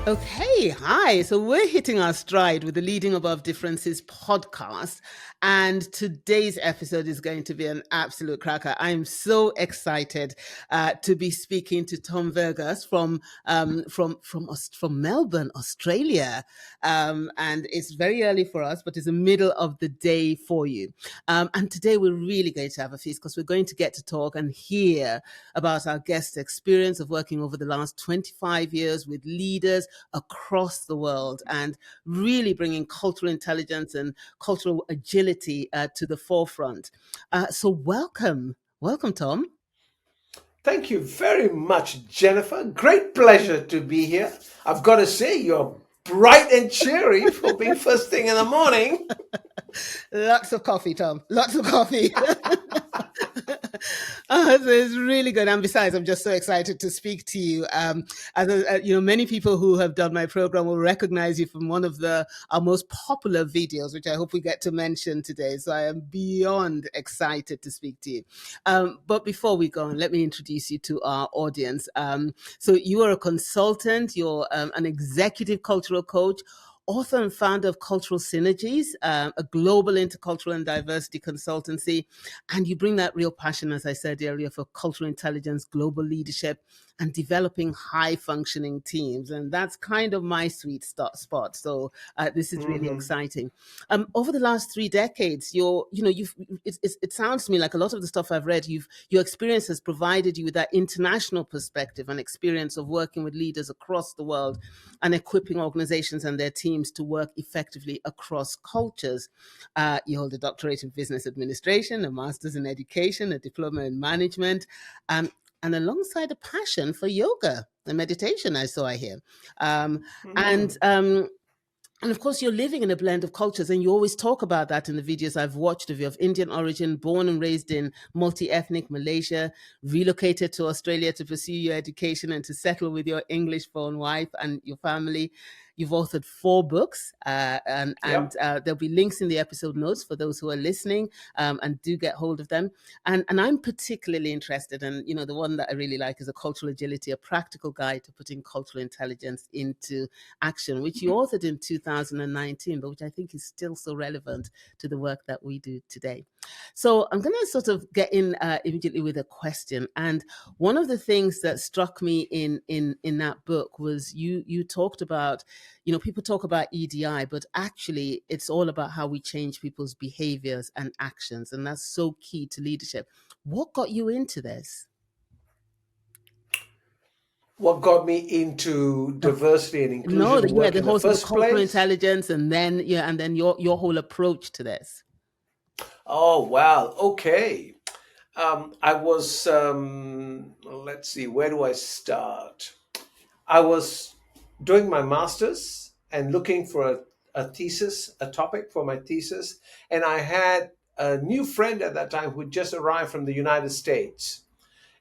Okay, hi. So we're hitting our stride with the Leading Above Differences podcast. And today's episode is going to be an absolute cracker. I'm so excited to be speaking to Tom Verghese from Melbourne, Australia. And it's very early for us, but it's the middle of the day for you. And today we're really going to have a feast because we're going to get to talk and hear about our guest's experience of working over the last 25 years with leaders across the world and really bringing cultural intelligence and cultural agility to the forefront. So welcome, Tom. Thank you very much, Jennifer. Great pleasure to be here. I've got to say, you're bright and cheery for being first thing in the morning. Lots of coffee, Tom. Lots of coffee. So it's really good. And besides, I'm just so excited to speak to you. Many people who have done my program will recognize you from one of our most popular videos, which I hope we get to mention today. So I am beyond excited to speak to you. But before we go on, let me introduce you to our audience. So you are a consultant, you're an executive cultural coach, author and founder of Cultural Synergies, a global intercultural and diversity consultancy. And you bring that real passion, as I said earlier, for cultural intelligence, global leadership, and developing high functioning teams. And that's kind of my sweet spot. So this is really Mm-hmm. exciting. Over the last 3 decades, it sounds to me like a lot of the stuff I've read, your experience has provided you with that international perspective and experience of working with leaders across the world and equipping organizations and their teams to work effectively across cultures. You hold a doctorate in business administration, a master's in education, a diploma in management, and alongside a passion for yoga and meditation, I hear. Um, and Mm-hmm. um, and of course, you're living in a blend of cultures, and you always talk about that in the videos I've watched of you, of Indian origin, born and raised in multi-ethnic Malaysia, relocated to Australia to pursue your education and to settle with your English-born wife and your family. You've authored 4 books, and Yep. there'll be links in the episode notes for those who are listening, and do get hold of them. And I'm particularly interested in, the one that I really like is a cultural agility, a practical guide to putting cultural intelligence into action, which you authored in 2019, but which I think is still so relevant to the work that we do today. So I'm going to sort of get in immediately with a question. And one of the things that struck me in that book was you talked about, people talk about EDI, but actually it's all about how we change people's behaviors and actions, and that's so key to leadership. What got you into this? What got me into The diversity and No, inclusion yeah, work the in the whole sort of first cultural place? intelligence, and then your whole approach to this. Oh, wow. Okay. I was, let's see, where do I start? I was doing my master's and looking for a thesis, a topic for my thesis. And I had a new friend at that time who just arrived from the United States.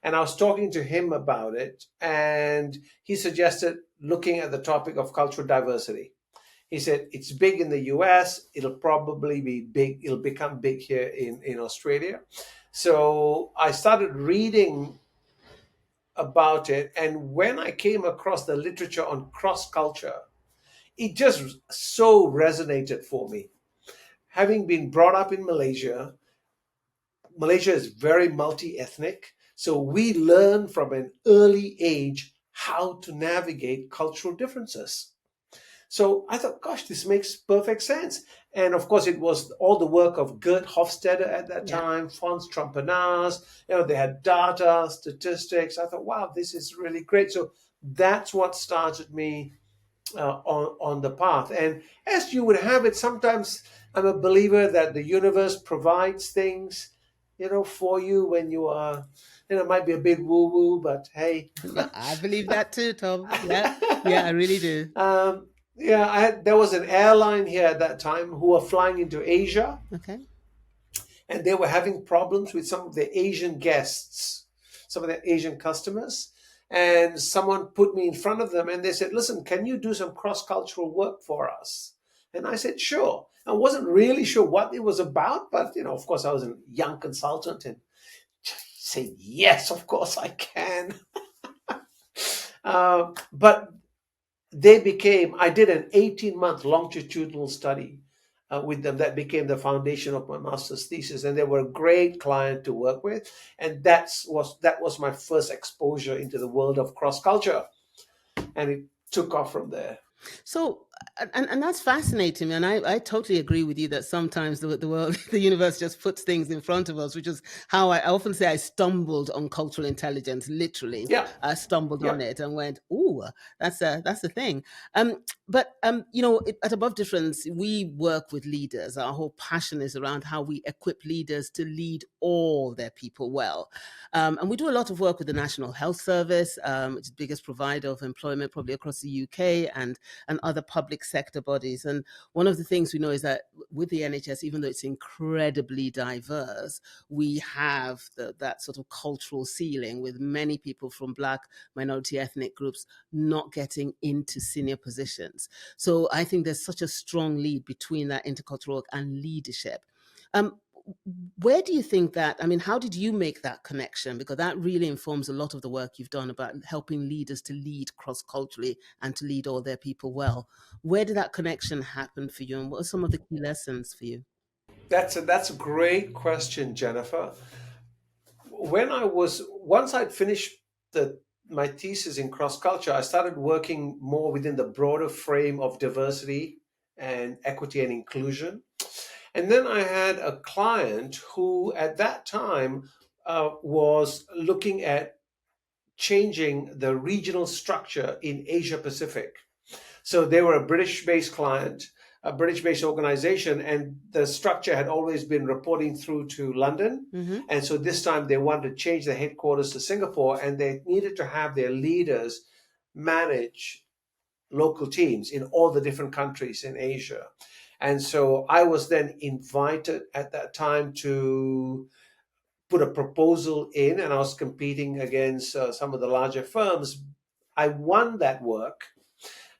And I was talking to him about it. And he suggested looking at the topic of cultural diversity. He said it's big in the US, it'll probably be big, it'll become big here in Australia. So I started reading about it. And when I came across the literature on cross culture, it just so resonated for me. Having been brought up in Malaysia, Malaysia is very multi ethnic. So we learn from an early age how to navigate cultural differences. So I thought, gosh, this makes perfect sense. And of course, it was all the work of Gert Hofstadter at that Yeah. time, Franz Trampenas. They had data, statistics. I thought, wow, this is really great. So that's what started me on the path. And as you would have it, sometimes I'm a believer that the universe provides things, for you when you are, it might be a bit woo woo, but hey. Yeah, I believe that too, Tom. Yeah, yeah, I really do. um, yeah, there was an airline here at that time who were flying into Asia, Okay. and they were having problems with some of the Asian guests, some of the Asian customers. And someone put me in front of them and they said, listen, can you do some cross cultural work for us? And I said, sure. I wasn't really sure what it was about, but of course, I was a young consultant and said, yes, of course I can. But I did an 18-month longitudinal study with them that became the foundation of my master's thesis, and they were a great client to work with. And that was my first exposure into the world of cross culture, and it took off from there. So, and that's fascinating, and I totally agree with you that sometimes the world, the universe just puts things in front of us, which is how I often say I stumbled on cultural intelligence. Literally, Yeah, I stumbled yeah. on it and went, "Ooh, that's a thing." But at Above Difference, we work with leaders. Our whole passion is around how we equip leaders to lead all their people well. And we do a lot of work with the National Health Service, which is the biggest provider of employment probably across the UK, and other public sector bodies. And one of the things we know is that with the NHS, even though it's incredibly diverse, we have that sort of cultural ceiling with many people from Black, minority ethnic groups not getting into senior positions. So I think there's such a strong lead between that intercultural and leadership. Um, where do you think that, I mean, how did you make that connection? Because that really informs a lot of the work you've done about helping leaders to lead cross-culturally and to lead all their people well. Where did that connection happen for you, and what are some of the key lessons for you? That's a great question, Jennifer. Once I'd finished the my thesis in cross culture, I started working more within the broader frame of diversity and equity and inclusion. And then I had a client who, at that time, was looking at changing the regional structure in Asia Pacific. So they were a British based client, a British based organization, and the structure had always been reporting through to London. Mm-hmm. And so this time they wanted to change the headquarters to Singapore, and they needed to have their leaders manage local teams in all the different countries in Asia. And so I was then invited at that time to put a proposal in, and I was competing against some of the larger firms. I won that work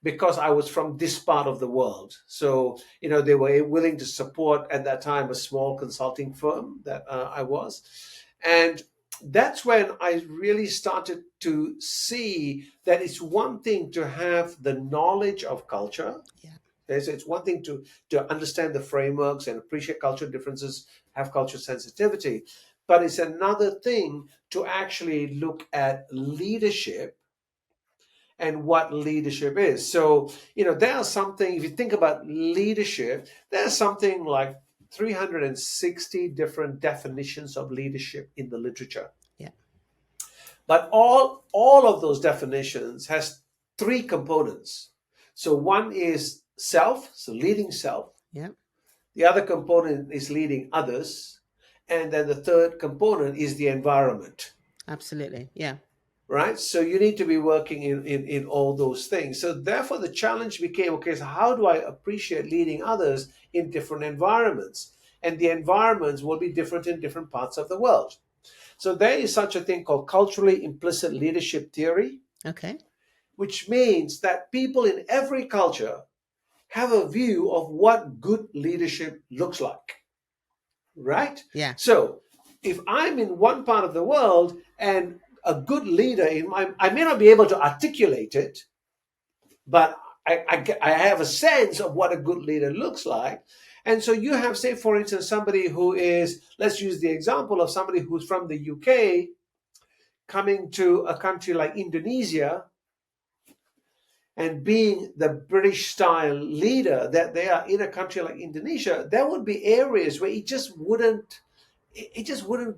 because I was from this part of the world. So, they were willing to support at that time a small consulting firm that I was. And that's when I really started to see that it's one thing to have the knowledge of culture. Yeah. Okay, so it's one thing to understand the frameworks and appreciate cultural differences, have cultural sensitivity. But it's another thing to actually look at leadership and what leadership is. So, there are something, if you think about leadership, there's something like 360 different definitions of leadership in the literature. Yeah. But all of those definitions has three components. So one is self, so leading self. Yeah. The other component is leading others. And then the third component is the environment. Absolutely. Yeah. Right? So you need to be working in all those things. So therefore, the challenge became, okay, so how do I appreciate leading others in different environments? And the environments will be different in different parts of the world. So there is such a thing called culturally implicit leadership theory, Okay. which means that people in every culture have a view of what good leadership looks like. Right? Yeah. So if I'm in one part of the world and a good leader I may not be able to articulate it, but I have a sense of what a good leader looks like. And so you have, say, for instance, somebody who is, let's use the example of somebody who's from the UK coming to a country like Indonesia and being the British style leader that they are in a country like Indonesia. There would be areas where it just wouldn't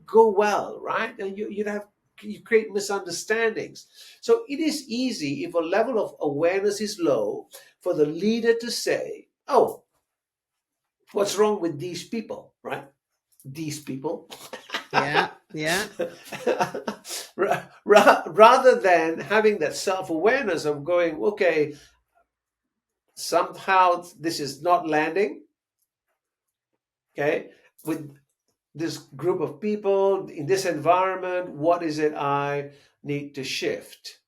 go well, right? And you create misunderstandings. So it is easy, if a level of awareness is low, for the leader to say, "Oh, what's wrong with these people?" Right? These people. Yeah. Yeah. Rather than having that self-awareness of going, okay, somehow this is not landing, okay, with this group of people in this environment, what is it I need to shift?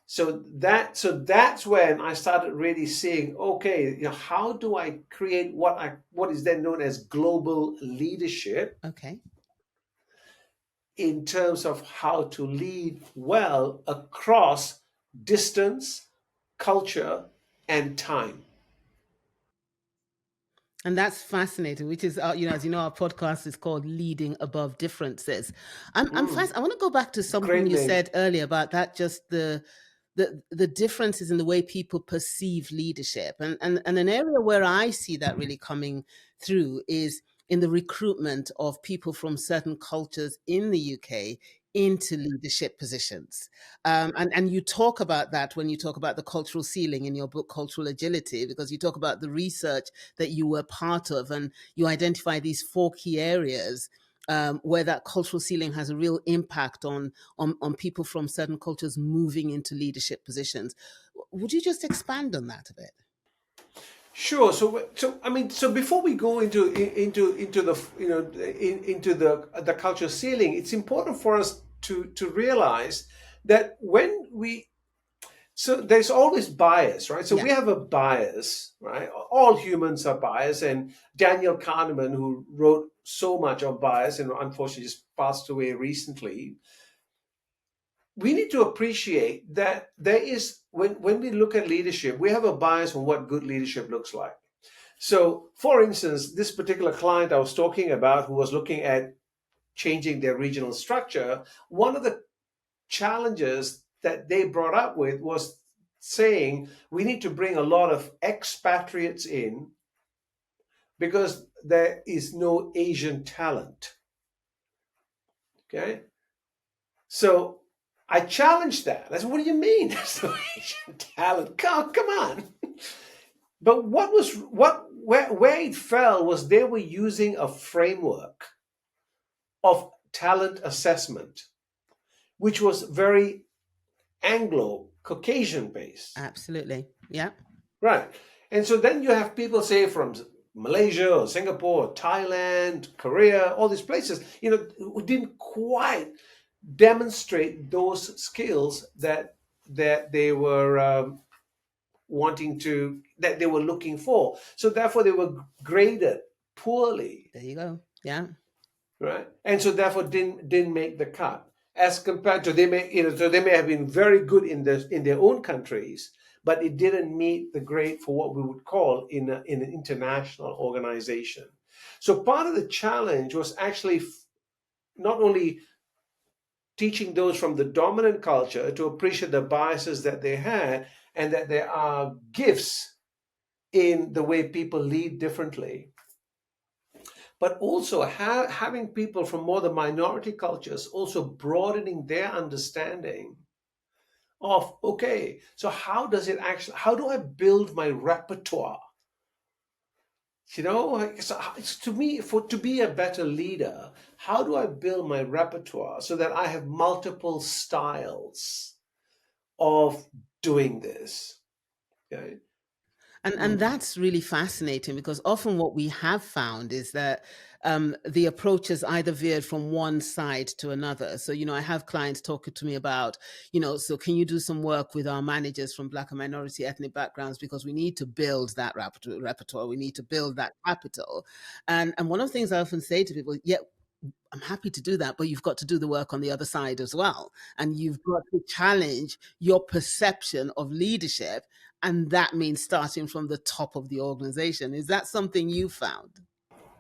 So that's when I started really seeing, okay, how do I create what is then known as global leadership Okay. in terms of how to lead well across distance, culture, and time. And that's fascinating, which is, as you know, our podcast is called Leading Above Differences. I'm Mm, fast. I want to go back to something great you name. said earlier about that, just the differences in the way people perceive leadership. And an area where I see that really coming through is in the recruitment of people from certain cultures in the UK into leadership positions. And you talk about that when you talk about the cultural ceiling in your book, Cultural Agility, because you talk about the research that you were part of, and you identify these four key areas where that cultural ceiling has a real impact on people from certain cultures moving into leadership positions. Would you just expand on that a bit? Sure. So I mean, so before we go into the into the culture ceiling, it's important for us to realize that when we so there's always bias, right? So Yeah. we have a bias, right? All humans are biased, and Daniel Kahneman, who wrote so much on bias and unfortunately just passed away recently, we need to appreciate that there is when we look at leadership, we have a bias on what good leadership looks like. So, for instance, this particular client I was talking about who was looking at changing their regional structure, one of the challenges that they brought up with was saying we need to bring a lot of expatriates in because there is no Asian talent. Okay. So I challenged that. I said, what do you mean there's no Asian talent? Come on. But where it fell was they were using a framework of talent assessment, which was very Anglo Caucasian based. Absolutely. Yeah. Right. And so then you have people, say, from Malaysia or Singapore or Thailand, Korea, all these places, who didn't quite demonstrate those skills that they were that they were looking for. So therefore, they were graded poorly, There you go. Yeah. right? And so therefore didn't make the cut. As compared to so they may have been very good in their own countries, but it didn't meet the grade for what we would call in an international organization. So part of the challenge was actually not only teaching those from the dominant culture to appreciate the biases that they had and that there are gifts in the way people lead differently, but also having people from more the minority cultures also broadening their understanding of, okay, so how do I build my repertoire, so to me, for to be a better leader, how do I build my repertoire so that I have multiple styles of doing this? Okay. And Mm. that's really fascinating, because often what we have found is that the approach has either veered from one side to another. So, I have clients talking to me about, so can you do some work with our managers from Black and minority ethnic backgrounds, because we need to build that repertoire, we need to build that capital. And one of the things I often say to people, yeah, I'm happy to do that, but you've got to do the work on the other side as well. And you've got to challenge your perception of leadership. And that means starting from the top of the organization. Is that something you found?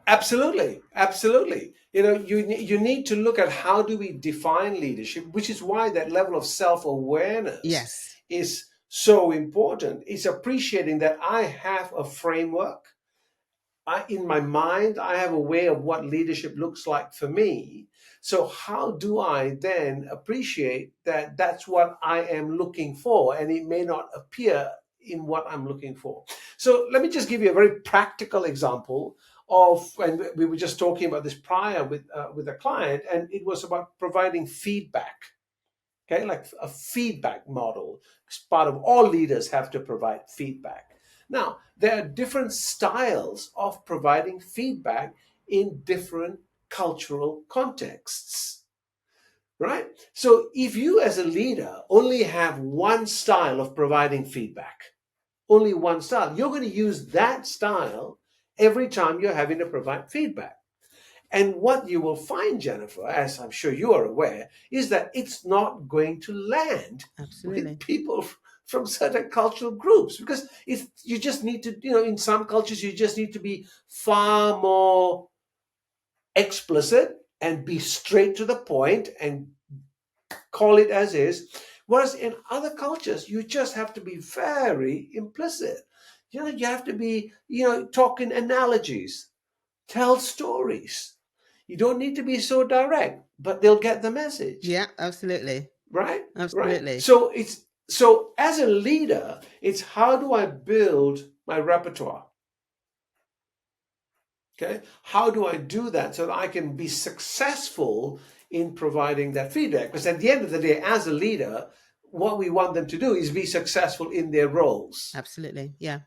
Absolutely, absolutely. You need to look at how do we define leadership, which is why that level of self-awareness Yes, is so important. It's appreciating that I have a framework. In my mind, I have a way of what leadership looks like for me. So how do I then appreciate that that's what I am looking for, and it may not appear in what I'm looking for. So let me just give you a very practical example of, and we were just talking about this prior with a client, and it was about providing feedback. Okay, like a feedback model. Part of all leaders have to provide feedback. Now, there are different styles of providing feedback in different cultural contexts, right? So, if you as a leader only have one style of providing feedback, only one style, you're going to use that style every time you're having to provide feedback. And what you will find, Jennifer, as I'm sure you are aware, is that it's not going to land with absolutely. people from certain cultural groups, because if you just need to, in some cultures, you just need to be far more explicit and be straight to the point and call it as is. Whereas in other cultures, you just have to be very implicit. You have to be, talking analogies, tell stories. You don't need to be so direct, but they'll get the message. Yeah, absolutely. Right? Right. Absolutely. So as a leader, it's how do I build my repertoire? Okay. How do I do that so that I can be successful in providing that feedback? Because at the end of the day, as a leader, what we want them to do is be successful in their roles. Absolutely. Yeah.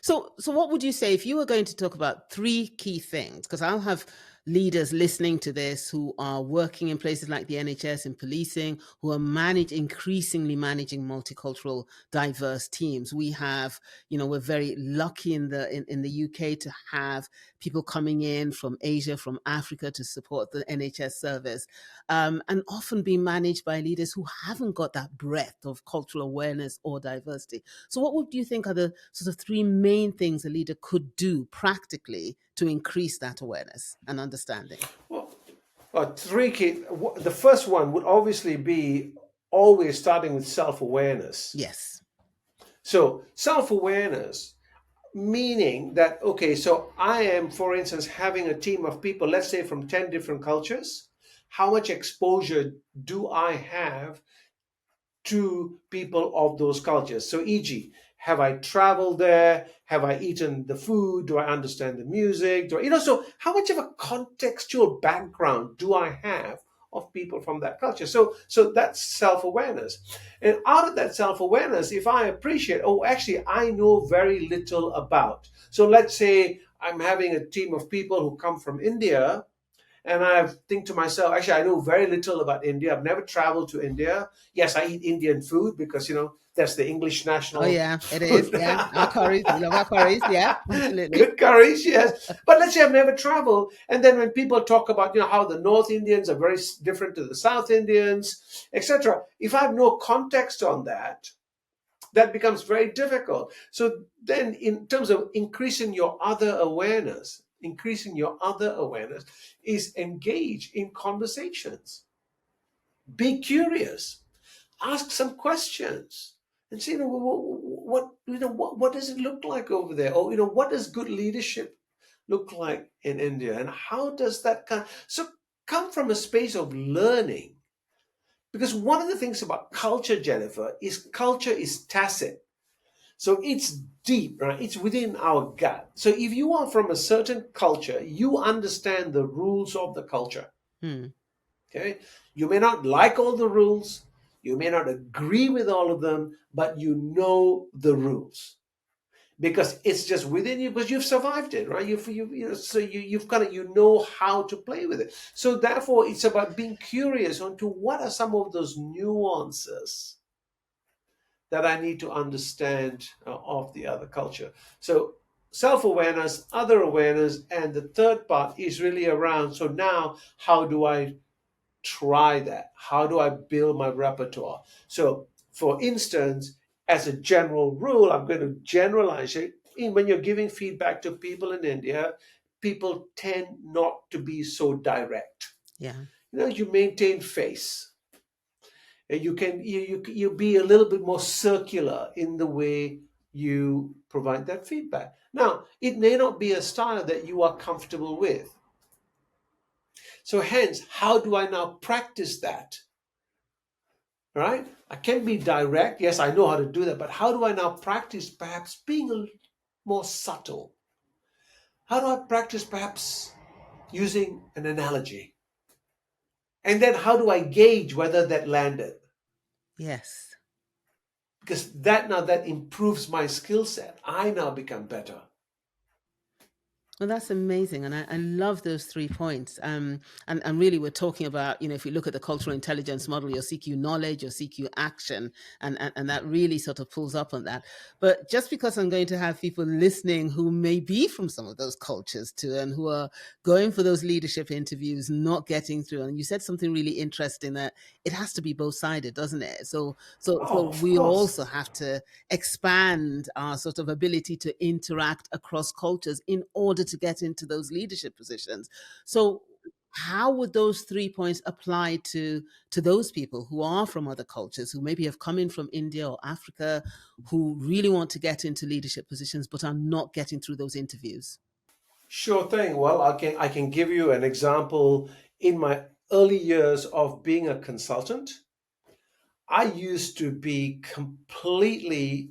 So what would you say if you were going to talk about three key things? Because I'll have leaders listening to this who are working in places like the NHS and policing, who are increasingly managing multicultural, diverse teams. We have, we're very lucky in the UK to have people coming in from Asia, from Africa to support the NHS service, and often being managed by leaders who haven't got that breadth of cultural awareness or diversity. So what would you think are the sort of three main things a leader could do practically to increase that awareness and understanding? Three key. The first one would obviously be always starting with self-awareness. Yes. So self-awareness, meaning that, okay, so I am, for instance, having a team of people, let's say from 10 different cultures. How much exposure do I have to people of those cultures? So, e.g., have I traveled there? Have I eaten the food? Do I understand the music? So how much of a contextual background do I have of people from that culture? So that's self-awareness. And out of that self-awareness, if I appreciate, oh, actually, I know very little about. So let's say I'm having a team of people who come from India, and I think to myself, actually, I know very little about India. I've never traveled to India. Yes, I eat Indian food because, that's the English Oh national yeah, it is. food. Yeah. Our curries. We love our curries. Yeah, absolutely. Good curries, yes. But let's say I've never traveled. And then when people talk about, how the North Indians are very different to the South Indians, etc., if I have no context on that, that becomes very difficult. So then, in terms of increasing your other awareness is engage in conversations. Be curious. Ask some questions and say, what does it look like over there? Or, what does good leadership look like in India? And how does that come from a space of learning? Because one of the things about culture, Jennifer, is culture is tacit. So it's deep, right? It's within our gut. So if you are from a certain culture, you understand the rules of the culture. Hmm. Okay. You may not like all the rules, you may not agree with all of them, but you know the rules because it's just within you because you've survived it, right? You've got it, you know how to play with it. So therefore, it's about being curious onto what are some of those nuances that I need to understand of the other culture. So self-awareness, other awareness, and the third part is really around, so now how do I try that? How do I build my repertoire? So for instance, as a general rule, I'm going to generalize it. When you're giving feedback to people in India, people tend not to be so direct. Yeah. You maintain face. And you be a little bit more circular in the way you provide that feedback. Now, it may not be a style that you are comfortable with. So hence, how do I now practice that? Right? I can be direct. Yes, I know how to do that. But how do I now practice perhaps being a little more subtle? How do I practice perhaps using an analogy? And then how do I gauge whether that landed? Yes. Because that improves my skill set. I now become better. Well, that's amazing, and I love those 3 points. And really, we're talking about, if you look at the cultural intelligence model, your CQ knowledge, your CQ action, and that really sort of pulls up on that. But just because I'm going to have people listening who may be from some of those cultures too, and who are going for those leadership interviews, not getting through, and you said something really interesting, that it has to be both sided, doesn't it? So Oh, of we course. also have to expand our sort of ability to interact across cultures in order to get into those leadership positions. So how would those 3 points apply to those people who are from other cultures, who maybe have come in from India or Africa, who really want to get into leadership positions but are not getting through those interviews? Sure thing. Well, I can give you an example. In my early years of being a consultant, I used to be completely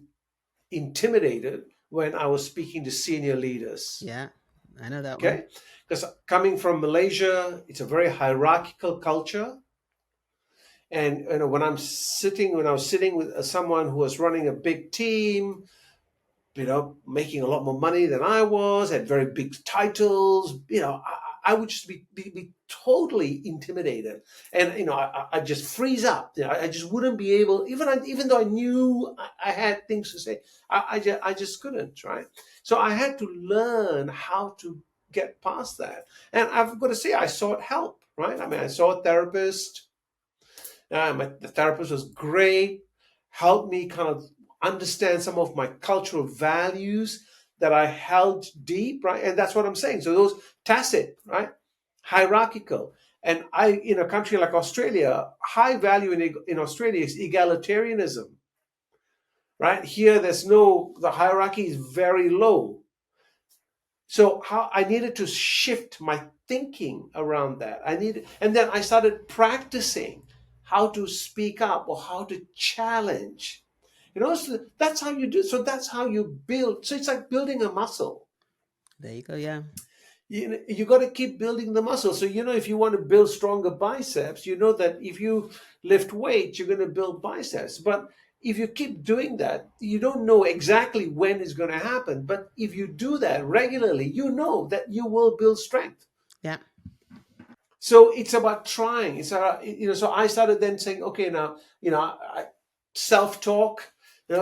intimidated when I was speaking to senior leaders. Yeah, I know that one. Okay, because coming from Malaysia, it's a very hierarchical culture. And when I was sitting with someone who was running a big team, making a lot more money than I was, had very big titles, I would just be totally intimidated. And, I just freeze up. I just wouldn't be able, even though I knew I had things to say, I just couldn't, right? So I had to learn how to get past that. And I've got to say, I sought help, right? I mean, I saw a therapist. The therapist was great, helped me kind of understand some of my cultural values that I held deep, right? And that's what I'm saying. So those tacit, right? Hierarchical. And in a country like Australia, high value in Australia is egalitarianism, right? Here, the hierarchy is very low. So how I needed to shift my thinking around that. And then I started practicing how to speak up or how to challenge. So that's how you do. So that's how you build. So it's like building a muscle. There you go. Yeah. You got to keep building the muscle. So if you want to build stronger biceps, you know that if you lift weights, you're going to build biceps. But if you keep doing that, you don't know exactly when it's going to happen. But if you do that regularly, you know that you will build strength. Yeah. So it's about trying. So I started then saying, okay, now, self-talk,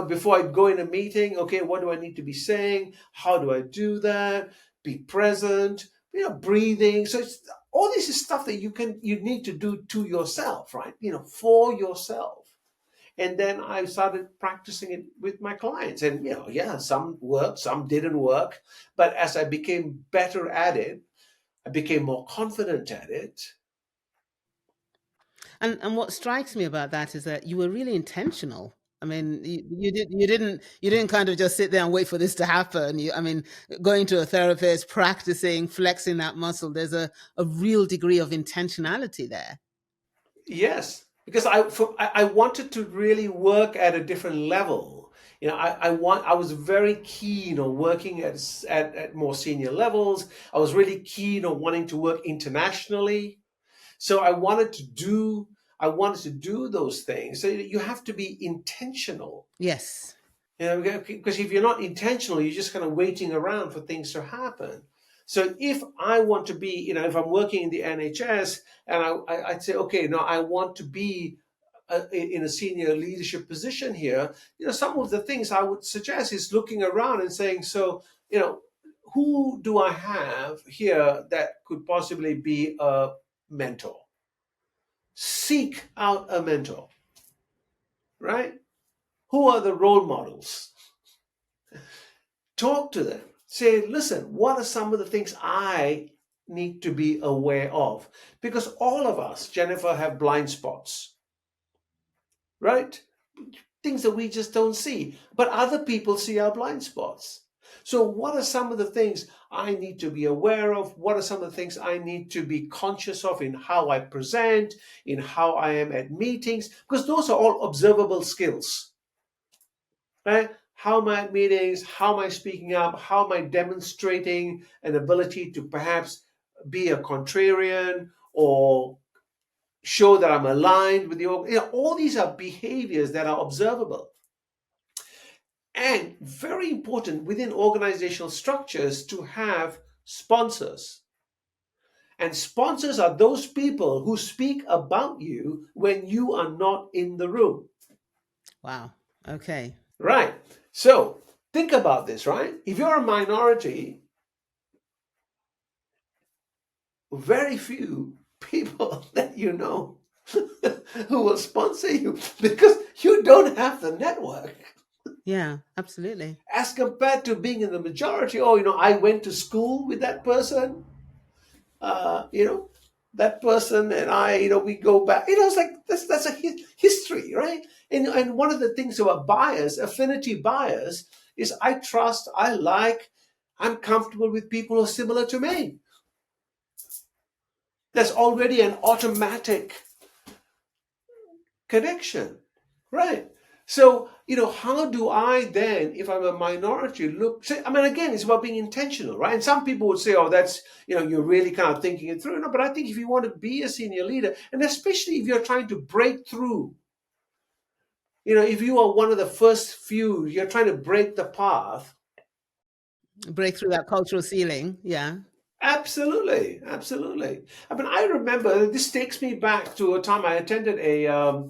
before I go in a meeting, okay, what do I need to be saying? How do I do that? Be present, breathing. So it's all this is stuff that you need to do to yourself, right? For yourself. And then I started practicing it with my clients. And, yeah, some worked, some didn't work. But as I became better at it, I became more confident at it. And what strikes me about that is that you were really intentional. I mean, you didn't kind of just sit there and wait for this to happen. I mean, going to a therapist, practicing, flexing that muscle. There's a real degree of intentionality there. Yes, because I wanted to really work at a different level. I was very keen on working at more senior levels. I was really keen on wanting to work internationally. So I wanted to do those things. So you have to be intentional. Yes. Because if you're not intentional, you're just kind of waiting around for things to happen. So if I want to be, if I'm working in the NHS and I'd say, okay, no, I want to be in a senior leadership position here, some of the things I would suggest is looking around and saying, so, who do I have here that could possibly be a mentor? Seek out a mentor, right? Who are the role models? Talk to them. Say, listen, what are some of the things I need to be aware of? Because all of us, Jennifer, have blind spots, right? Things that we just don't see. But other people see our blind spots. So, what are some of the things I need to be aware of? What are some of the things I need to be conscious of in how I present, in how I am at meetings? Because those are all observable skills, right? How am I at meetings? How am I speaking up? How am I demonstrating an ability to perhaps be a contrarian or show that I'm aligned with the all these are behaviors that are observable. And very important within organizational structures to have sponsors. And sponsors are those people who speak about you when you are not in the room. Wow. Okay. Right. So think about this, right? If you're a minority, very few people that you know who will sponsor you because you don't have the network. Yeah, absolutely. As compared to being in the majority, oh, I went to school with that person, uh, you know, that person and I, we go back. It's like that's a history, right? And one of the things about bias, affinity bias, is I trust, I like, I'm comfortable with people who are similar to me. There's already an automatic connection, right? So, how do I then, if I'm a minority, look? Say, I mean, again, it's about being intentional, right? And some people would say, "Oh, that's you're really kind of thinking it through." No, but I think if you want to be a senior leader, and especially if you're trying to break through, if you are one of the first few, you're trying to break the path. Break through that cultural ceiling. Yeah. Absolutely, absolutely. I mean, I remember this takes me back to a time I attended a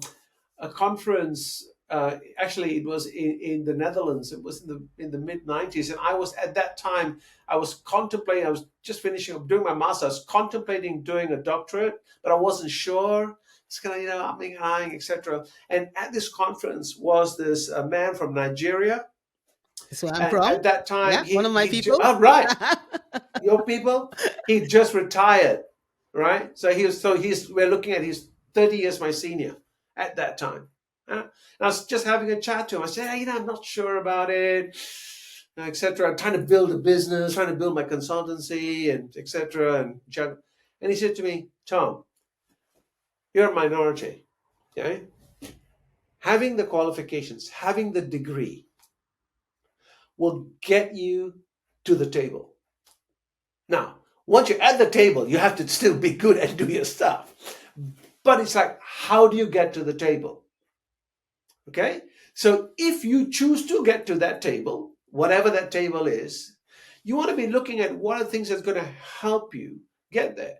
conference. Actually, it was in the Netherlands. It was in the mid 90s, and I was at that time. I was contemplating. I was just finishing up doing my master's. I was contemplating doing a doctorate, but I wasn't sure. It's kind of umming and eyeing, etc. And at this conference was this man from Nigeria, So I'm and from. at that time Yeah, one of my people. right, your people, he just retired, right? So he's we're looking at he's 30 years my senior at that time. And I was just having a chat to him. I said, hey, I'm not sure about it, etc. I'm trying to build a business, trying to build my consultancy, and etc. And he said to me, Tom, you're a minority, okay? Having the qualifications, having the degree will get you to the table. Now, once you're at the table, you have to still be good and do your stuff. But it's like, how do you get to the table? Okay? So if you choose to get to that table, whatever that table is, you want to be looking at what are the things that's going to help you get there.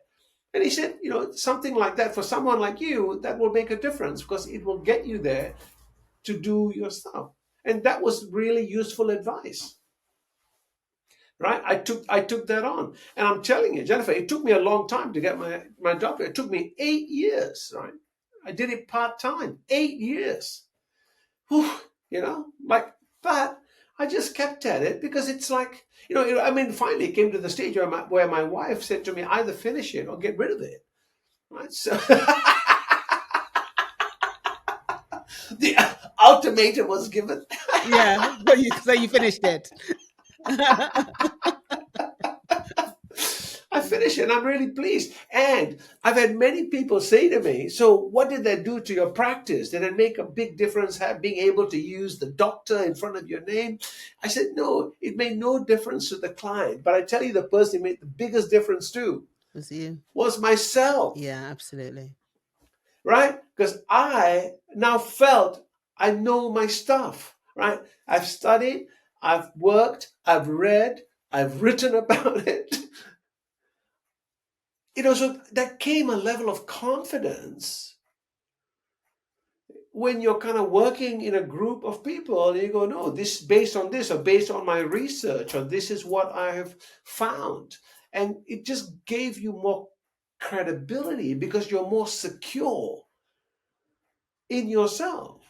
And he said, something like that for someone like you, that will make a difference because it will get you there to do your stuff. And that was really useful advice. Right? I took that on, and I'm telling you, Jennifer, it took me a long time to get my doctorate. It took me 8 years. Right? I did it part time, 8 years. Whew, like that. I just kept at it because it's like I mean, finally it came to the stage where my wife said to me, either finish it or get rid of it. Right? So the ultimatum was given. Yeah. So you finished it. I finished it and I'm really pleased. And I've had many people say to me, so what did that do to your practice? Did it make a big difference being able to use the doctor in front of your name? I said, no, it made no difference to the client. But I tell you, the person who made the biggest difference too Was you? was myself, Yeah, absolutely. right? Because I now felt I know my stuff, right? I've studied, I've worked, I've read, I've written about it. So there came a level of confidence when you're kind of working in a group of people and you go, no, this based on this or based on my research or this is what I have found. And it just gave you more credibility because you're more secure in yourself.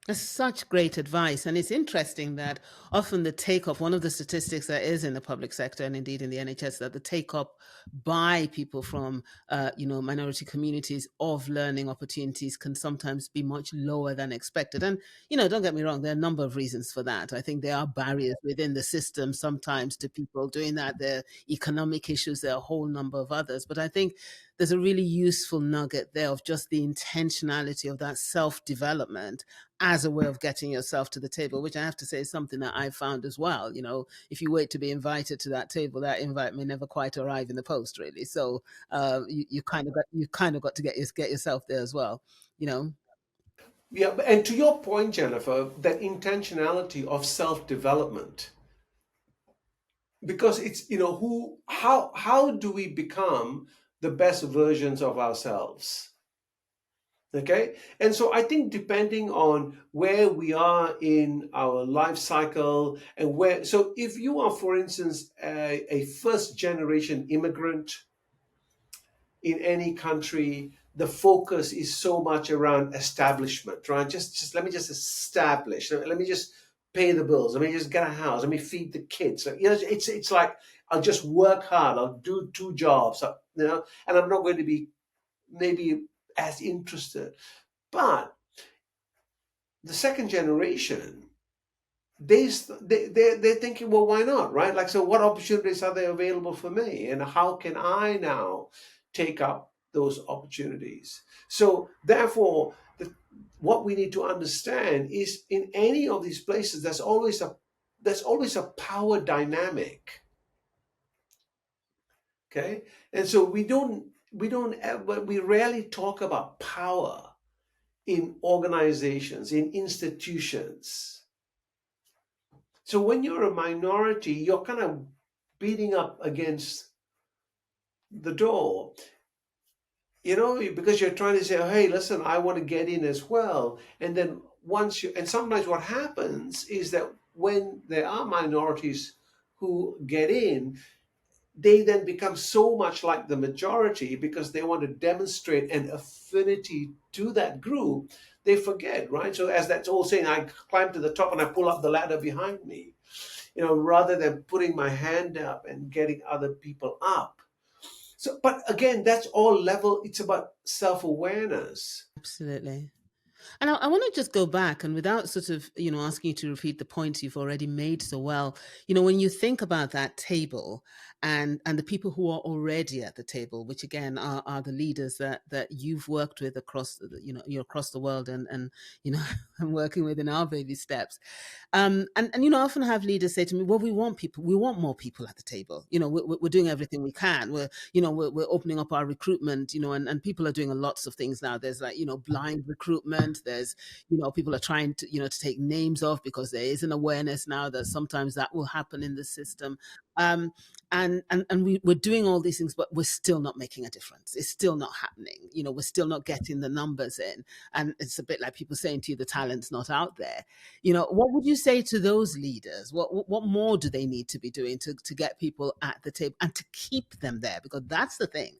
That's such great advice. And it's interesting that often the take up, one of the statistics that is in the public sector and indeed in the NHS, that the take up by people from, minority communities of learning opportunities can sometimes be much lower than expected. And, don't get me wrong, there are a number of reasons for that. I think there are barriers within the system sometimes to people doing that. There are economic issues, there are a whole number of others. But I think there's a really useful nugget there of just the intentionality of that self development as a way of getting yourself to the table, which I have to say is something that I found as well. If you wait to be invited to that table, that invite may never quite arrive in the post, really. So you kind of got to get yourself there as well. You know. Yeah, and to your point, Jennifer, that intentionality of self development, because it's, who how do we become the best versions of ourselves? Okay, and so I think depending on where we are in our life cycle, and where, so if you are, for instance, a first generation immigrant in any country, the focus is so much around establishment, right? Just let me just establish. Let me just pay the bills. Let me just get a house. Let me feed the kids. It's like I'll just work hard. I'll do two jobs. And I'm not going to be maybe as interested. But the second generation, they're thinking, well, why not, right? Like, so what opportunities are there available for me, and how can I now take up those opportunities? So therefore, what we need to understand is, in any of these places, there's always a power dynamic. Okay, and so we rarely talk about power in organizations, in institutions. So when you're a minority, you're kind of beating up against the door, because you're trying to say, oh, hey, listen, I want to get in as well. And then and sometimes what happens is that when there are minorities who get in, they then become so much like the majority because they want to demonstrate an affinity to that group. They forget, right? So, as that's all saying, I climb to the top and I pull up the ladder behind me, rather than putting my hand up and getting other people up. So, but again, that's all level. It's about self awareness. Absolutely. And I want to just go back and, without sort of, asking you to repeat the points you've already made so well, when you think about that table, and the people who are already at the table, which again are the leaders that you've worked with across, you're across the world, and I'm working with in our baby steps. And I often have leaders say to me, well, we want more people at the table. We're doing everything we can. We're opening up our recruitment, and people are doing lots of things now. There's, like, blind recruitment. There's, people are trying to take names off, because there is an awareness now that sometimes that will happen in the system. Um, we're doing all these things, but we're still not making a difference. It's still not happening. We're still not getting the numbers in. And it's a bit like people saying to you, the talent's not out there. What would you say to those leaders? What more do they need to be doing to get people at the table and to keep them there? Because that's the thing.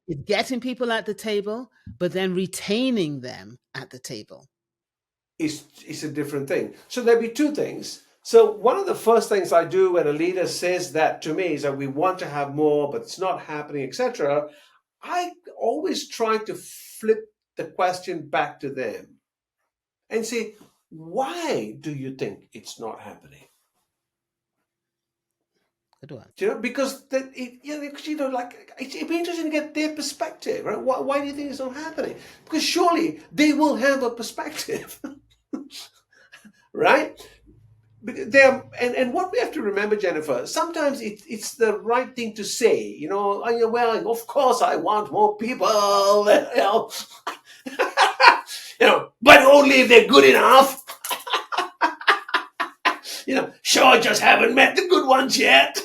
It's getting people at the table, but then retaining them at the table. Is a different thing. So there'd be two things. So one of the first things I do when a leader says that to me is that we want to have more, but it's not happening, etc. I always try to flip the question back to them and say, why do you think it's not happening? Good one. Because like, it'd be interesting to get their perspective, right? Why do you think it's not happening? Because surely they will have a perspective, right? And what we have to remember, Jennifer, sometimes it's the right thing to say. Well, of course I want more people, but only if they're good enough. Sure, just haven't met the good ones yet.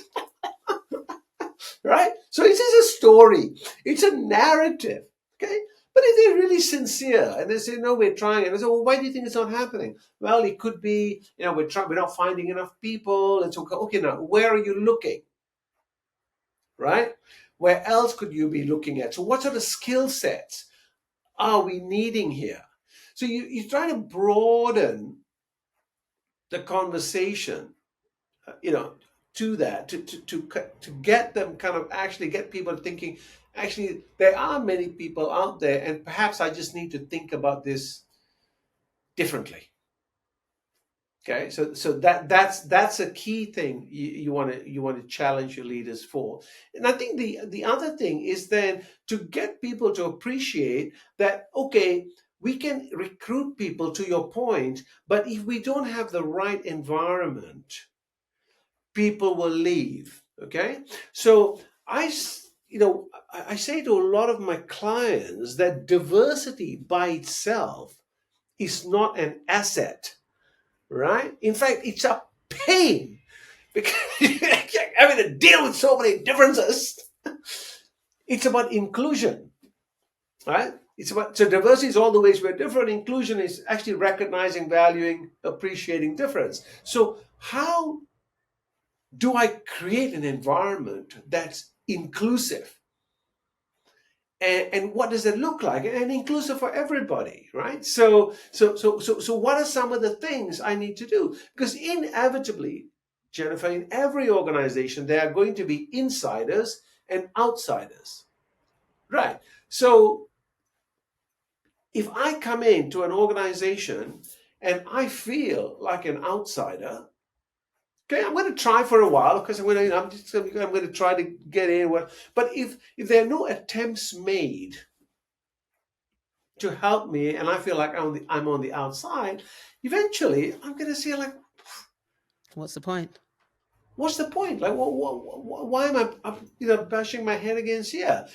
Right? So it is a story. It's a narrative. Okay? But if they're really sincere and they say, no, we're trying, and I say, well, why do you think it's not happening? Well, it could be, we're not finding enough people. And so, okay, now, where are you looking? Right? Where else could you be looking at? So what sort of skill sets are we needing here? So you try to broaden the conversation, you know, to that, to get them, kind of actually get people thinking, actually, there are many people out there, and perhaps I just need to think about this differently. Okay, so that's a key thing you want to challenge your leaders for. And I think the other thing is then to get people to appreciate that, okay, we can recruit people, to your point, but if we don't have the right environment, people will leave. Okay, so I say to a lot of my clients that diversity by itself is not an asset, right? In fact, it's a pain. because having to deal with so many differences. It's about inclusion, right? It's about, so diversity is all the ways we're different. Inclusion is actually recognizing, valuing, appreciating difference. So how do I create an environment that's inclusive? And what does it look like? And inclusive for everybody, right? So what are some of the things I need to do? Because inevitably, Jennifer, in every organization, there are going to be insiders and outsiders, right? So if I come into an organization and I feel like an outsider, okay, I'm going to try for a while because I'm going to try to get in. But if there are no attempts made to help me, and I feel like I'm on the outside, eventually I'm going to say like, What's the point? what's the point? Like, why am I bashing my head against here?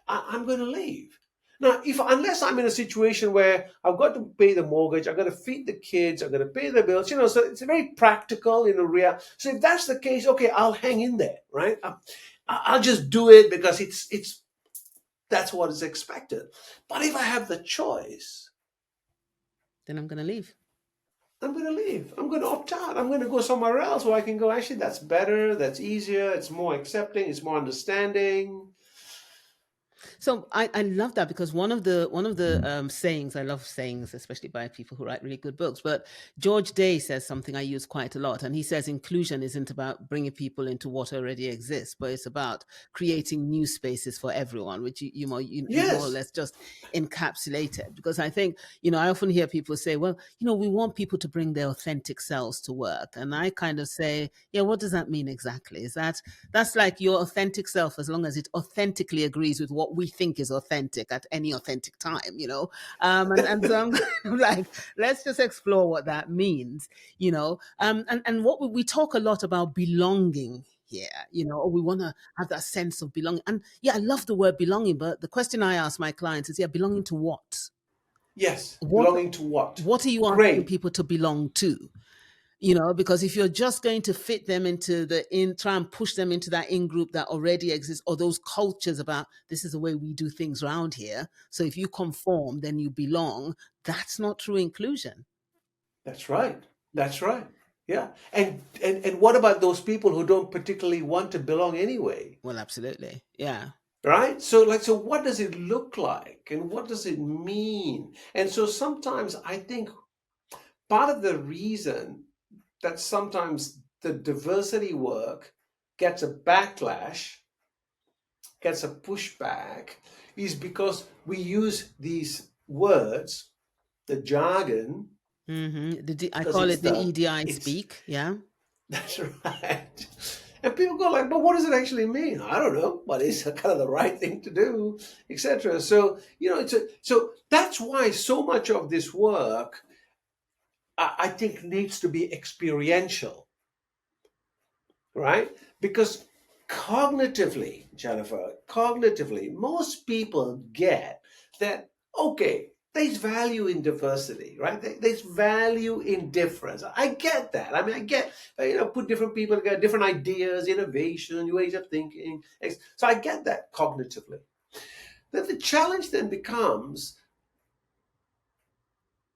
I'm going to leave. Now, if unless I'm in a situation where I've got to pay the mortgage, I've got to feed the kids, I've got to pay the bills, so it's very practical in a real. So if that's the case, okay, I'll hang in there, right? I'll just do it because it's that's what is expected. But if I have the choice, Then I'm going to leave. I'm going to leave. I'm going to opt out. I'm going to go somewhere else where I can go, actually, that's better, that's easier, it's more accepting, it's more understanding. So I love that, because one of the sayings, I love sayings, especially by people who write really good books. But George Day says something I use quite a lot, and he says inclusion isn't about bringing people into what already exists, but it's about creating new spaces for everyone, which you more or Yes, less just encapsulated. Because I think I often hear people say, well, we want people to bring their authentic selves to work, and I kind of say, yeah, what does that mean exactly? That's like your authentic self, as long as it authentically agrees with what we think is authentic at any authentic time. And so I'm like, let's just explore what that means. And what we talk a lot about belonging here, or we want to have that sense of belonging. And yeah, I love the word belonging, but the question I ask my clients is, yeah, belonging to what? yes. What Belonging to what? what are you asking Great. people to belong to? Because if you're just going to fit them into try and push them into that in group that already exists, or those cultures about this is the way we do things around here, so if you conform then you belong, that's not true inclusion. That's right. That's right. Yeah. And what about those people who don't particularly want to belong anyway? Well, absolutely, yeah. Right? So what does it look like? And what does it mean? And so sometimes I think part of the reason that sometimes the diversity work gets a backlash, gets a pushback, is because we use these words, the jargon, I because call it's it the the EDI it's speak, yeah. that's right. And people go like, but what does it actually mean? I don't know, but it's kind of the right thing to do, etc. So so that's why so much of this work, I think, needs to be experiential, right? Because cognitively, Jennifer, cognitively, most people get that, okay, there's value in diversity, right? There's value in difference. I get that. I mean, I get, put different people together, different ideas, innovation, ways of thinking. So I get that cognitively. Then the challenge then becomes,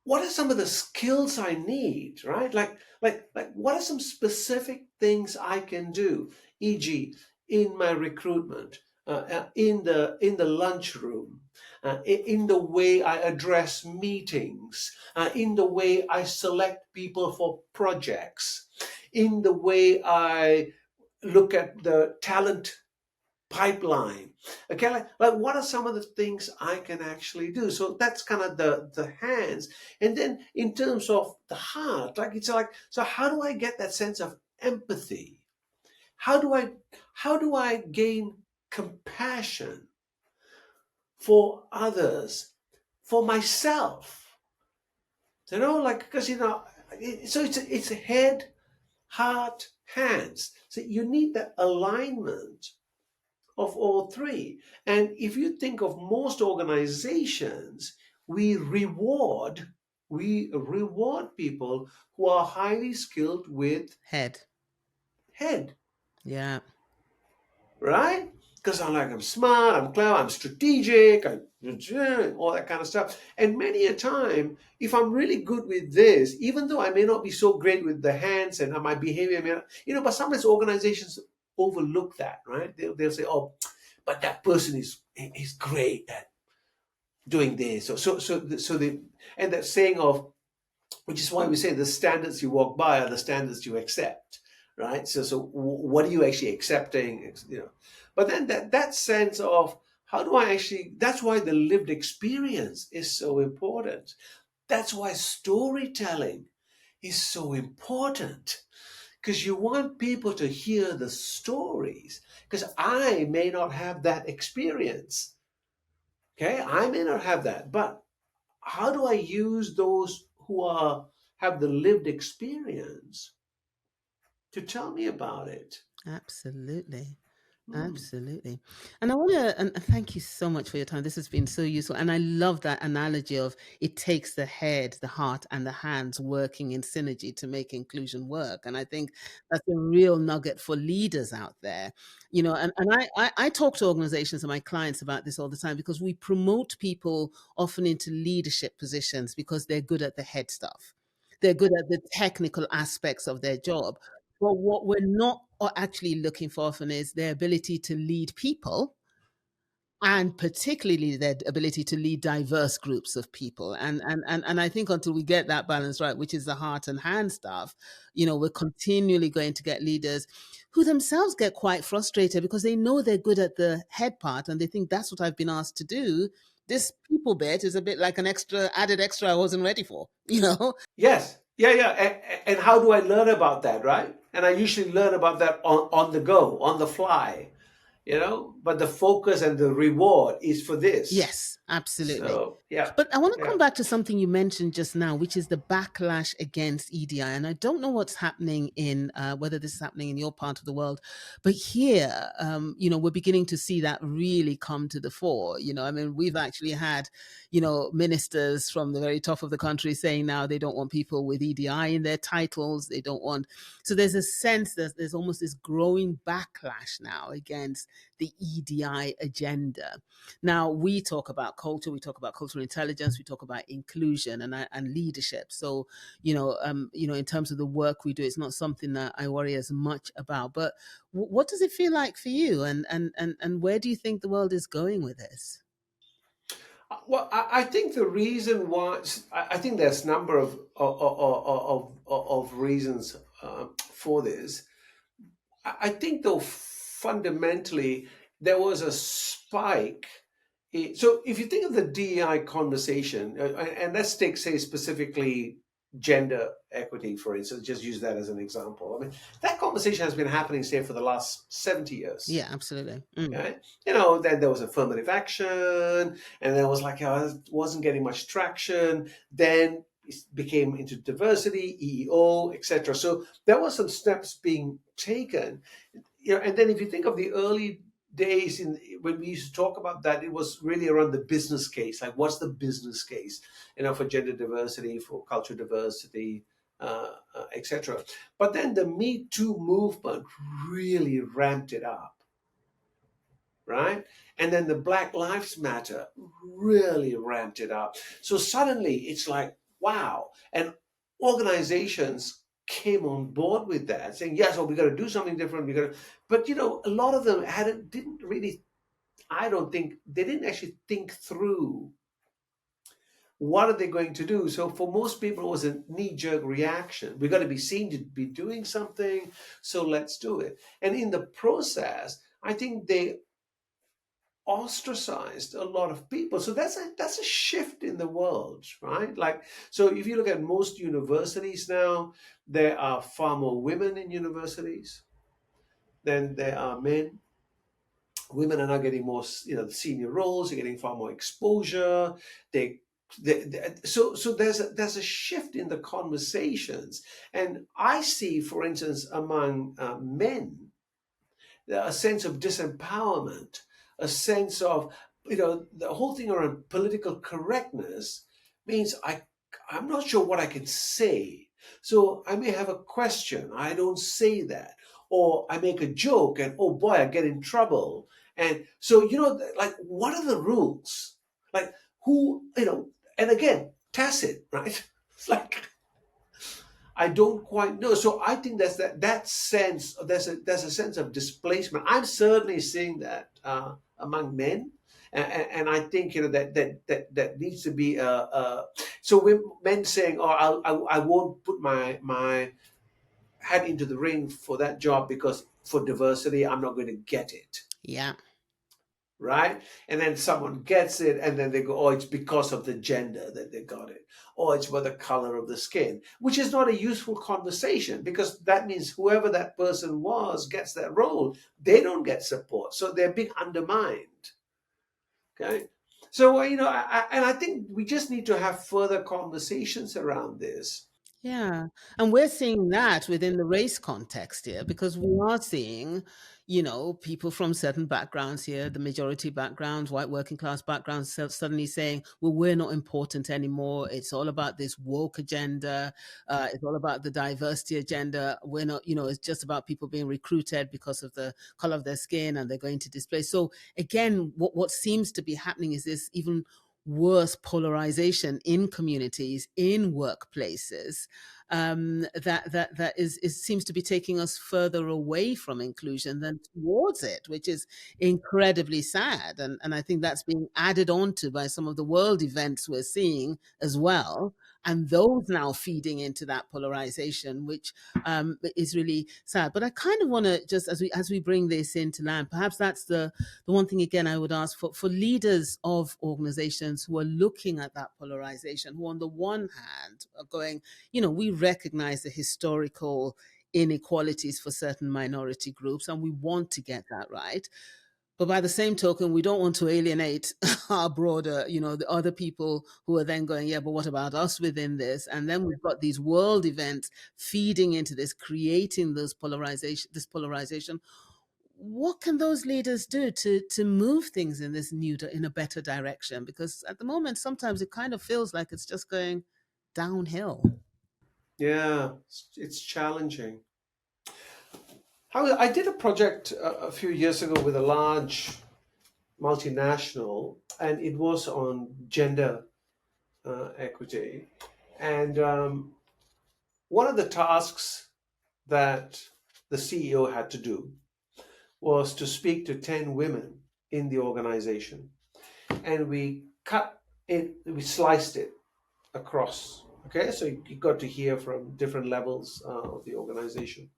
what are some of the skills I need, right? Like what are some specific things I can do, e.g., in my recruitment, in the lunchroom, in the way I address meetings, in the way I select people for projects, in the way I look at the talent pipeline. Okay, like what are some of the things I can actually do? So that's kind of the hands. And then in terms of the heart, so how do I get that sense of empathy? How do I gain compassion for others, for myself? Like, because so it's a head, heart, hands. So you need that alignment of all three. And if you think of most organizations, we reward people who are highly skilled with Head. head, Yeah. right? Because I'm smart, I'm clever, I'm strategic, all that kind of stuff. And many a time, if I'm really good with this, even though I may not be so great with the hands and my behavior, may not, but sometimes organizations overlook that, right? They'll say, oh, but that person is great at doing this. So they, and that saying of, which is why we say the standards you walk by are the standards you accept, right? So what are you actually accepting, but then that sense of how do I actually, that's why the lived experience is so important. That's why storytelling is so important, because you want people to hear the stories, because I may not have that experience. Okay, I may not have that, but how do I use those who are have the lived experience to tell me about it? Absolutely. Hmm. Absolutely. And I want to, and thank you so much for your time. This has been so useful. And I love that analogy of it takes the head, the heart, and the hands working in synergy to make inclusion work. And I think that's a real nugget for leaders out there. And I talk to organizations and my clients about this all the time, because we promote people often into leadership positions because they're good at the head stuff. They're good at the technical aspects of their job. But what we're not actually looking for often is their ability to lead people, and particularly their ability to lead diverse groups of people. And I think until we get that balance right, which is the heart and hand stuff, we're continually going to get leaders who themselves get quite frustrated because they know they're good at the head part and they think that's what I've been asked to do. This people bit is a bit like an added extra I wasn't ready for. Yes, yeah. And how do I learn about that, right? And I usually learn about that on the go, on the fly, But the focus and the reward is for this. Yes, absolutely. So yeah, But I want to yeah. come back to something you mentioned just now, which is the backlash against EDI. And I don't know what's happening whether this is happening in your part of the world, but here, we're beginning to see that really come to the fore. I mean, we've actually had, ministers from the very top of the country saying now they don't want people with EDI in their titles. They don't want. So there's a sense that there's almost this growing backlash now against the EDI agenda. Now, we talk about culture, we talk about cultural intelligence, we talk about inclusion and leadership. So, in terms of the work we do, it's not something that I worry as much about. But what does it feel like for you, and where do you think the world is going with this? Well, I think the reason why I think there's a number of reasons for this. I think, though, fundamentally, there was a spike. So, if you think of the DEI conversation, and let's take, say, specifically gender equity, for instance, just use that as an example. I mean, that conversation has been happening, say, for the last 70 years. Yeah, absolutely. Mm. Okay. Then there was affirmative action, and then it was like, it wasn't getting much traction. Then it became into diversity, EEO, etc. So there were some steps being taken. And then if you think of the early days when we used to talk about that, it was really around the business case. Like, what's the business case, for gender diversity, for cultural diversity, etc. But then the Me Too movement really ramped it up, right? And then the Black Lives Matter really ramped it up. So suddenly it's like, wow. And organizations came on board with that, saying, yes, well, we got to do something different. But a lot of them didn't really, I don't think, they didn't actually think through what are they going to do. So for most people, it was a knee-jerk reaction. We got to be seen to be doing something, so let's do it. And in the process, I think they ostracized a lot of people. So that's a shift in the world, right? Like, so if you look at most universities now, there are far more women in universities than there are men. Women are now getting more, senior roles. They're getting far more exposure. So there's a shift in the conversations, and I see, for instance, among men, a sense of disempowerment, a sense of, the whole thing around political correctness means I'm not sure what I can say. So I may have a question, I don't say that. or I make a joke and oh boy, I get in trouble. And so, like, what are the rules? Like, who, and again, tacit, right? It's like, I don't quite know. So I think there's that sense. There's a sense of displacement. I'm certainly seeing that among men, and I think that needs to be so with men saying, "Oh, I won't put my head into the ring for that job because for diversity, I'm not going to get it." Yeah. Right? And then someone gets it, and then they go, oh, it's because of the gender that they got it, or it's for the color of the skin, which is not a useful conversation because that means whoever that person was gets that role, they don't get support. So they're being undermined. Okay. So, and I think we just need to have further conversations around this. Yeah. And we're seeing that within the race context here because we are seeing, people from certain backgrounds here, the majority backgrounds, white working class backgrounds, suddenly saying, well, we're not important anymore. It's all about this woke agenda. It's all about the diversity agenda. We're not, it's just about people being recruited because of the color of their skin and they're going to displace. So again, what seems to be happening is this even worse polarization in communities, in workplaces, that seems to be taking us further away from inclusion than towards it, which is incredibly sad. And I think that's being added on to by some of the world events we're seeing as well. And those now feeding into that polarization, which is really sad. But I kind of want to just, as we bring this into land, perhaps that's the one thing again I would ask for leaders of organizations who are looking at that polarization, who on the one hand are going, we recognize the historical inequalities for certain minority groups and we want to get that right. But by the same token, we don't want to alienate our broader, the other people who are then going, yeah, but what about us within this? And then we've got these world events feeding into this, creating this polarization. What can those leaders do to move things in this in a better direction? Because at the moment, sometimes it kind of feels like it's just going downhill. Yeah, it's challenging. I did a project a few years ago with a large multinational, and it was on gender equity. And one of the tasks that the CEO had to do was to speak to 10 women in the organization. And we sliced it across. Okay, so you got to hear from different levels of the organization.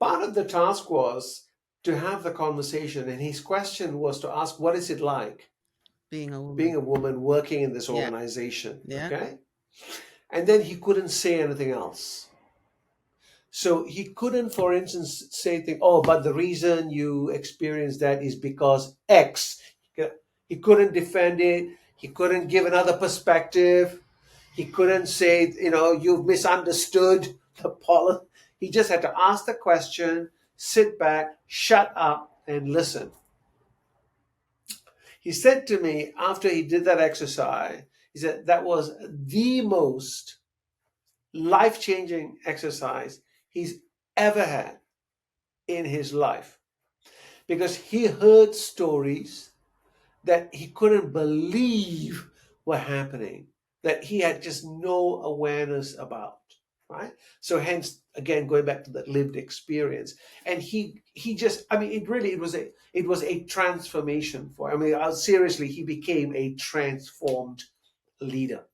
Part of the task was to have the conversation, and his question was to ask, what is it like Being a being woman. a woman working in this Yeah. organization? Yeah. Okay. And then he couldn't say anything else. So he couldn't, for instance, say things, oh, but the reason you experienced that is because X. He couldn't defend it. He couldn't give another perspective. He couldn't say, you've misunderstood the policy. He just had to ask the question, sit back, shut up, and listen. He said to me after he did that exercise, he said that was the most life changing exercise he's ever had in his life because he heard stories that he couldn't believe were happening, that he had just no awareness about. Right. So hence again going back to that lived experience. And he just, I mean, it was a transformation for him. I mean, seriously, he became a transformed leader.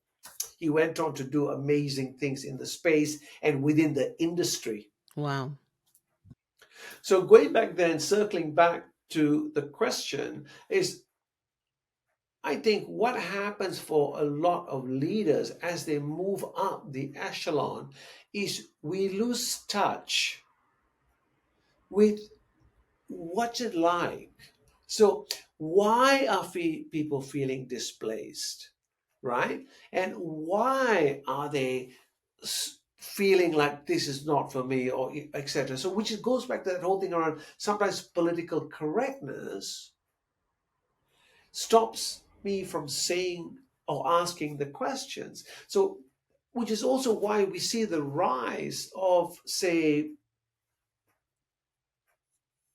He went on to do amazing things in the space and within the industry. Wow. So going back then, circling back to the question is, I think what happens for a lot of leaders as they move up the echelon is we lose touch with what's it like. So why are people feeling displaced, right? And why are they feeling like this is not for me, or etc. So which goes back to that whole thing around sometimes political correctness stops me from saying or asking the questions. So which is also why we see the rise of, say,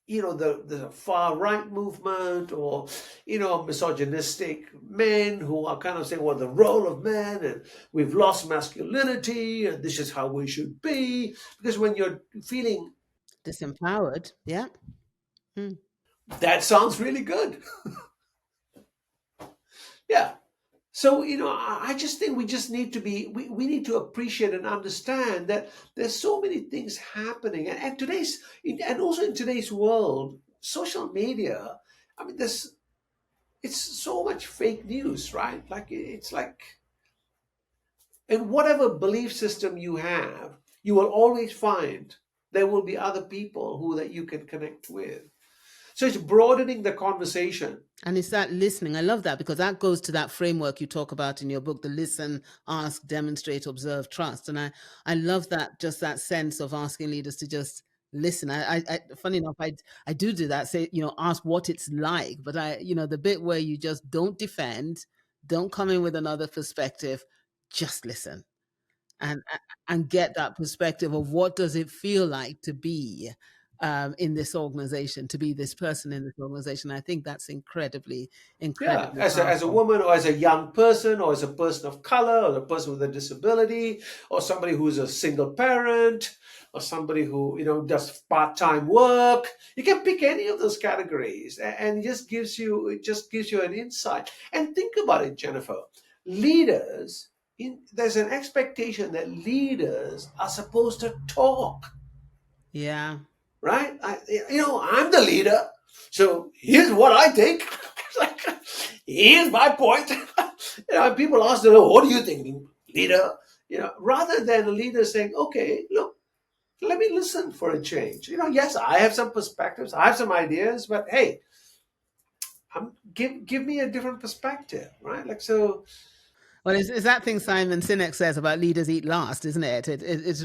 the far right movement, or misogynistic men who are kind of saying, well, the role of men, and we've lost masculinity, and this is how we should be. Because when you're feeling, Disempowered. Yeah. Mm. that sounds really good. Yeah. So, I just think we just need to we need to appreciate and understand that there's so many things happening. And also in today's world, social media, I mean, it's so much fake news, right? Like, it's like, in whatever belief system you have, you will always find there will be other people who that you can connect with. So it's broadening the conversation. And it's that listening. I love that because that goes to that framework you talk about in your book, the listen, ask, demonstrate, observe, trust. And I love that, just that sense of asking leaders to just listen. Funny enough, I do that, say, ask what it's like. But the bit where you just don't defend, don't come in with another perspective, just listen and get that perspective of what does it feel like to be in this organization, to be this person in this organization. I think that's incredibly, Yeah, incredibly as a powerful. woman, or as a young person, or as a person of color, or a person with a disability, or somebody who's a single parent, or somebody who does part-time work. You can pick any of those categories, and it just gives you an insight. And think about it, Jennifer. Leaders, there's an expectation that leaders are supposed to talk, Yeah. right? I'm the leader, so here's what I think. Like, here's my point. People ask them, "What do you think, leader?" Rather than a leader saying, "Okay, look, let me listen for a change." Yes, I have some perspectives, I have some ideas, but hey, give me a different perspective, right? Like, so. Well, it's that thing Simon Sinek says about leaders eat last, isn't it? It's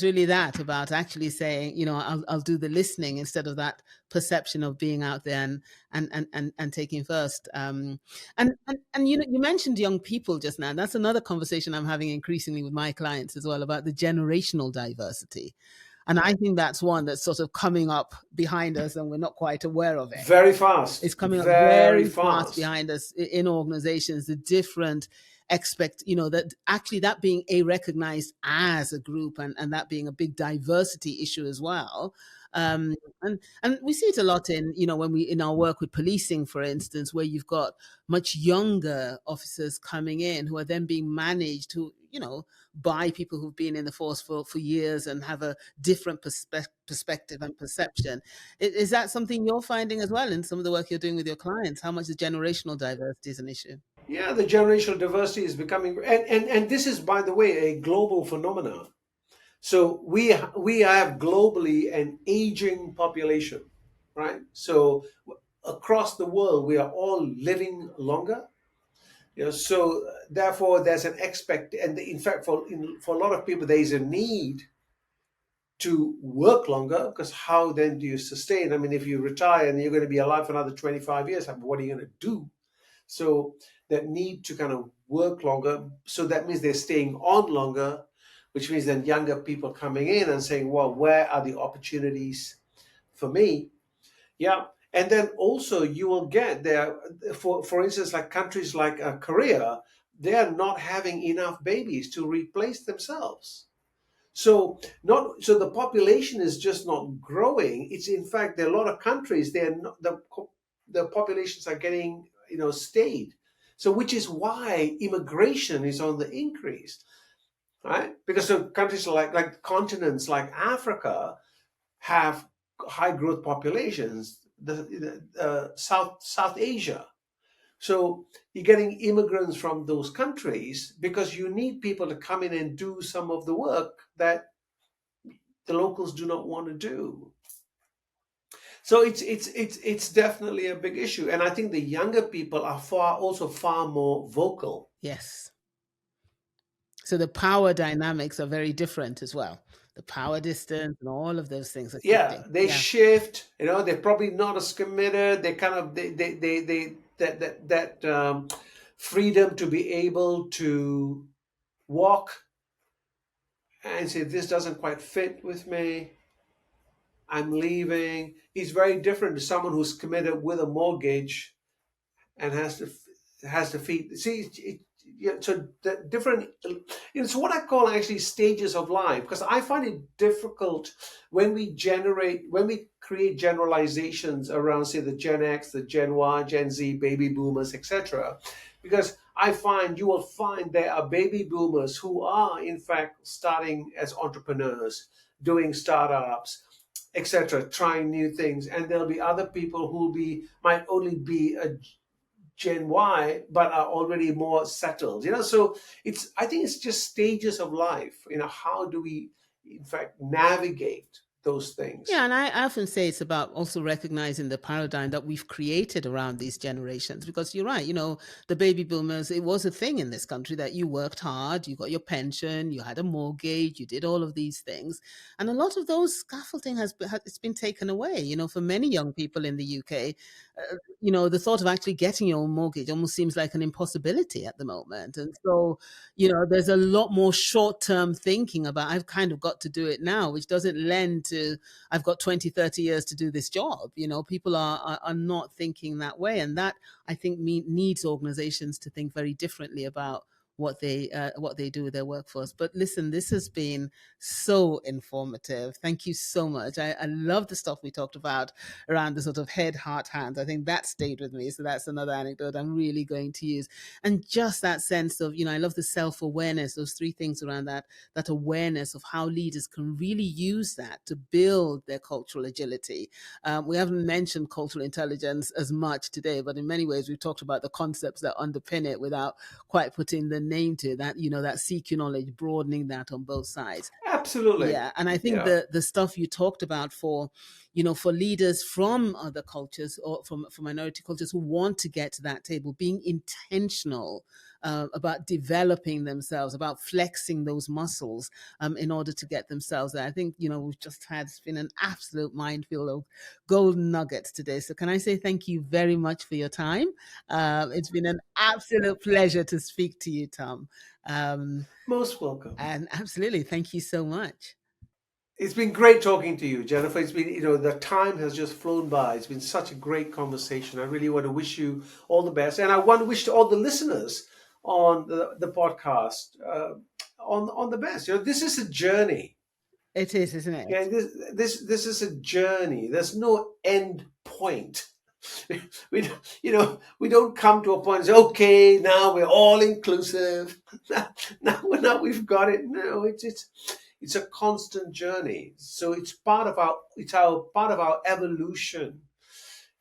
really that about actually saying, I'll do the listening instead of that perception of being out there and taking first. And you mentioned young people just now. That's another conversation I'm having increasingly with my clients as well, about the generational diversity. And I think that's one that's sort of coming up behind us and we're not quite aware of it. Very fast, It's coming up very very fast fast. behind us in organizations, the different that actually that being a recognized as a group, and that being a big diversity issue as well. And we see it a lot in, when we, in our work with policing, for instance, where you've got much younger officers coming in who are then being managed, who, by people who've been in the force for years and have a different perspective and perception. Is that something you're finding as well in some of the work you're doing with your clients? How much the generational diversity is an issue? Yeah, the generational diversity is becoming, and this is, by the way, a global phenomenon. So we have globally an aging population, right? So across the world, we are all living longer. So therefore, there's an and in fact, for a lot of people, there is a need to work longer, because how then do you sustain? I mean, if you retire and you're going to be alive for another 25 years, what are you going to do? So that need to kind of work longer. So that means they're staying on longer, which means then younger people coming in and saying, well, where are the opportunities for me? Yeah. And then also you will get there, for instance, like countries like Korea, they are not having enough babies to replace themselves. So the population is just not growing. It's, in fact, there are a lot of countries, they're not, the populations are getting stayed. So which is why immigration is on the increase, right? Because so countries like continents like Africa have high growth populations. South Asia. So you're getting immigrants from those countries because you need people to come in and do some of the work that the locals do not want to do. So it's definitely a big issue, and I think the younger people are far more vocal. Yes. So the power dynamics are very different as well. The power distance and all of those things are Yeah, shifting. they Yeah. shift. They're probably not as committed. They kind of they freedom to be able to walk and say, this doesn't quite fit with me. I'm leaving, is very different to someone who's committed with a mortgage and has to feed. See, yeah, so the different. It's what I call actually stages of life, because I find it difficult when we create generalizations around, say, the Gen X, the Gen Y, Gen Z, baby boomers, etc. Because you will find there are baby boomers who are in fact starting as entrepreneurs, doing startups, etc., trying new things, and there'll be other people who might only be a Gen Y, but are already more settled. So I think it's just stages of life. How do we, in fact, navigate those things? Yeah, and I often say it's about also recognizing the paradigm that we've created around these generations. Because you're right, the baby boomers, it was a thing in this country that you worked hard, you got your pension, you had a mortgage, you did all of these things. And a lot of those scaffolding it's been taken away. For many young people in the UK, the thought of actually getting your own mortgage almost seems like an impossibility at the moment. And so, there's a lot more short-term thinking about, I've kind of got to do it now, which doesn't lend to, I've got 20, 30 years to do this job. People are not thinking that way. And that, I think, needs organizations to think very differently about what they do with their workforce. But listen, this has been so informative. Thank you so much. I love the stuff we talked about around the sort of head, heart, hands. I think that stayed with me. So that's another anecdote I'm really going to use. And just that sense of, I love the self-awareness, those three things around that awareness of how leaders can really use that to build their cultural agility. We haven't mentioned cultural intelligence as much today, but in many ways we've talked about the concepts that underpin it without quite putting the name to it, that, that seek your knowledge, broadening that on both sides. Absolutely. Yeah. And I think Yeah. the stuff you talked about for leaders from other cultures or from minority cultures who want to get to that table, being intentional about developing themselves, about flexing those muscles in order to get themselves there. I think, we've just had, it's been an absolute minefield of golden nuggets today. So can I say thank you very much for your time? It's been an absolute pleasure to speak to you, Tom. Most welcome. And absolutely, thank you so much. It's been great talking to you, Jennifer. It's been, the time has just flown by. It's been such a great conversation. I really want to wish you all the best. And I want to wish to all the listeners on the podcast on the best. This is a journey. It is, isn't Okay, it? this is a journey. There's no end point. We don't come to a point and say, okay, now we're all inclusive. now we've got it. No, it's a constant journey. So it's part of our evolution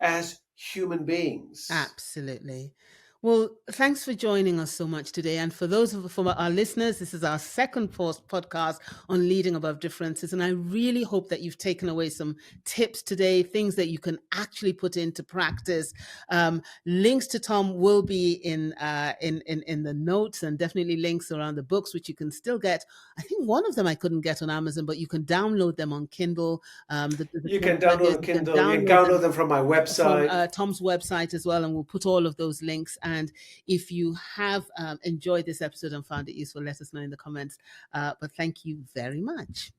as human beings. Absolutely. Well, thanks for joining us so much today. And for our listeners, this is our second podcast on leading above differences. And I really hope that you've taken away some tips today, things that you can actually put into practice. Links to Tom will be in the notes, and definitely links around the books, which you can still get. I think one of them I couldn't get on Amazon, but you can download them on Kindle. You can download on You can Kindle. You can download them download them from my from website. Tom's website as well, and we'll put all of those links. And if you have enjoyed this episode and found it useful, let us know in the comments. But thank you very much.